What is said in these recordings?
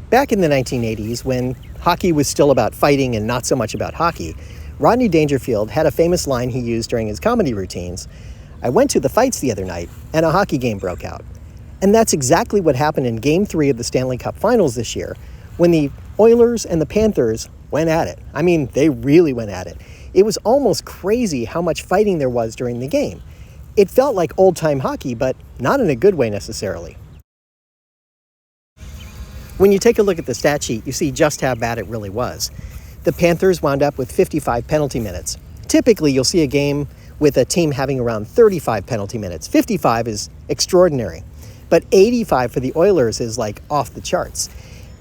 Back in the 1980s, when hockey was still about fighting and not so much about hockey, Rodney Dangerfield had a famous line he used during his comedy routines. "I went to the fights the other night, and a hockey game broke out." And that's exactly what happened in Game 3 of the Stanley Cup Finals this year, when the Oilers and the Panthers went at it. I mean, they really went at it. It was almost crazy how much fighting there was during the game. It felt like old-time hockey, but not in a good way necessarily. When you take a look at the stat sheet, you see just how bad it really was. The Panthers wound up with 55 penalty minutes. Typically, you'll see a game with a team having around 35 penalty minutes. 55 is extraordinary, but 85 for the Oilers is like off the charts.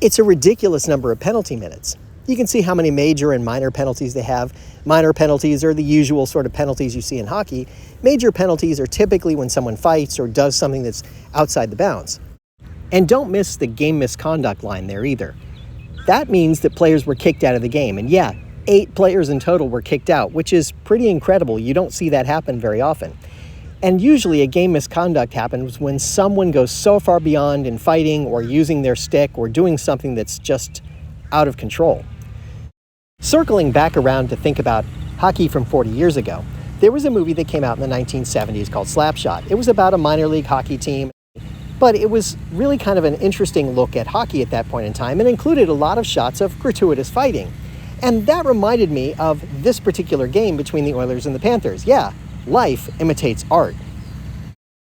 It's a ridiculous number of penalty minutes. You can see how many major and minor penalties they have. Minor penalties are the usual sort of penalties you see in hockey. Major penalties are typically when someone fights or does something that's outside the bounds. And don't miss the game misconduct line there either. That means that players were kicked out of the game. And yeah, 8 players in total were kicked out, which is pretty incredible. You don't see that happen very often. And usually a game misconduct happens when someone goes so far beyond in fighting or using their stick or doing something that's just out of control. Circling back around to think about hockey from 40 years ago, there was a movie that came out in the 1970s called Slapshot. It was about a minor league hockey team, but it was really kind of an interesting look at hockey at that point in time and included a lot of shots of gratuitous fighting. And that reminded me of this particular game between the Oilers and the Panthers. Yeah, life imitates art.